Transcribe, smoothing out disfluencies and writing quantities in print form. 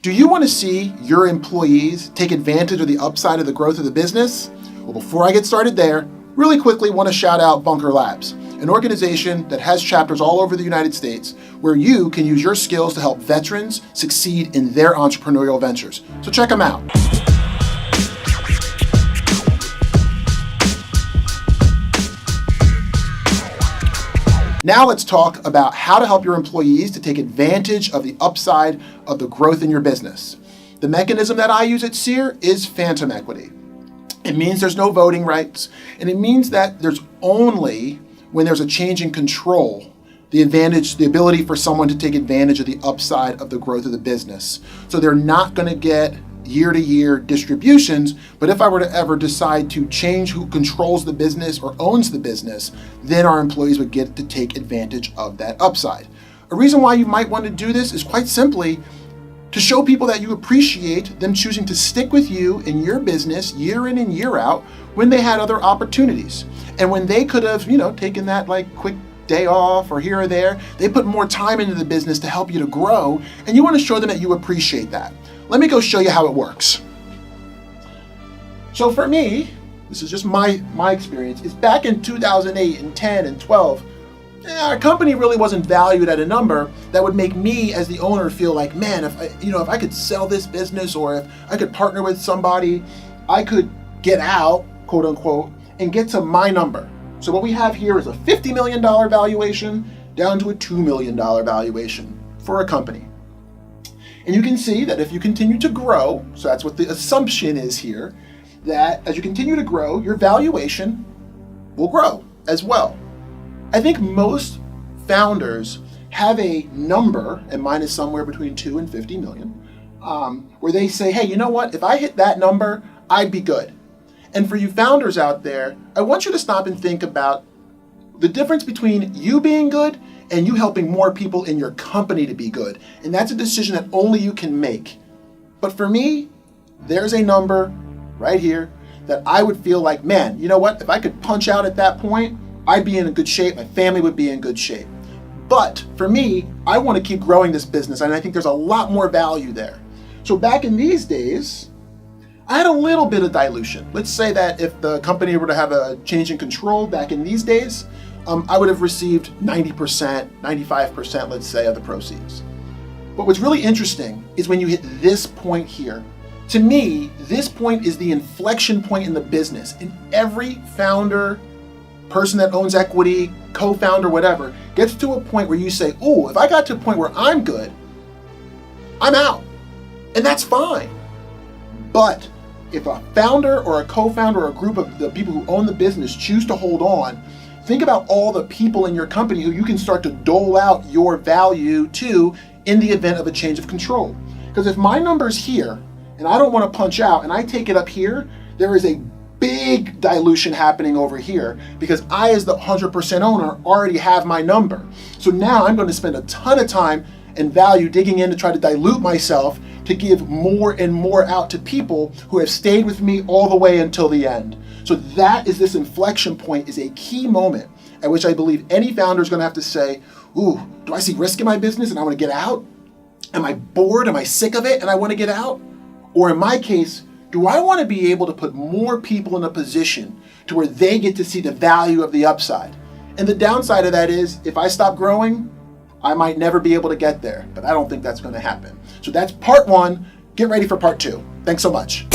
Do you want to see your employees take advantage of the upside of the growth of the business? Well, before I get started there, really quickly want to shout out Bunker Labs, an organization that has chapters all over the United States where you can use your skills to help veterans succeed in their entrepreneurial ventures. So check them out. Now let's talk about how to help your employees to take advantage of the upside of the growth in your business. The mechanism that I use at SEER is phantom equity. It means there's no voting rights, and it means that there's only, when there's a change in control, the ability for someone to take advantage of the upside of the growth of the business. So they're not going to get year-to-year distributions, but if I were to ever decide to change who controls the business or owns the business, then our employees would get to take advantage of that upside. A reason why you might want to do this is quite simply to show people that you appreciate them choosing to stick with you in your business year in and year out when they had other opportunities. And when they could have, taken that quick day off or here or there, they put more time into the business to help you to grow, and you want to show them that you appreciate that. Let me go show you how it works. So for me, this is just my experience, is back in 2008 and 10 and 12, our company really wasn't valued at a number that would make me as the owner feel like, man, if I could sell this business or if I could partner with somebody, I could get out, quote unquote, and get to my number. So what we have here is a $50 million valuation down to a $2 million valuation for a company. And you can see that if you continue to grow, so that's what the assumption is here, that as you continue to grow, your valuation will grow as well. I think most founders have a number, and mine is somewhere between 2 and 50 million, where they say, hey, you know what? If I hit that number, I'd be good. And for you founders out there, I want you to stop and think about the difference between you being good and you helping more people in your company to be good. And that's a decision that only you can make. But for me, there's a number right here that I would feel like, man, you know what? If I could punch out at that point, I'd be in a good shape. My family would be in good shape. But for me, I want to keep growing this business, and I think there's a lot more value there. So back in these days, I had a little bit of dilution. Let's say that if the company were to have a change in control back in these days, I would have received 90%, 95%, let's say, of the proceeds. But what's really interesting is when you hit this point here. To me, this point is the inflection point in the business. And every founder, person that owns equity, co-founder, whatever, gets to a point where you say, oh, if I got to a point where I'm good, I'm out. And that's fine. But if a founder or a co-founder or a group of the people who own the business choose to hold on, think about all the people in your company who you can start to dole out your value to in the event of a change of control. Because if my number's here and I don't want to punch out and I take it up here, there is a big dilution happening over here because I, as the 100% owner, already have my number. So now I'm going to spend a ton of time and value digging in to try to dilute myself to give more and more out to people who have stayed with me all the way until the end. So that is this inflection point, is a key moment at which I believe any founder is going to have to say, ooh, do I see risk in my business and I want to get out? Am I bored? Am I sick of it and I want to get out? Or in my case, do I want to be able to put more people in a position to where they get to see the value of the upside? And the downside of that is, if I stop growing, I might never be able to get there, but I don't think that's going to happen. So that's part one. Get ready for part two. Thanks so much.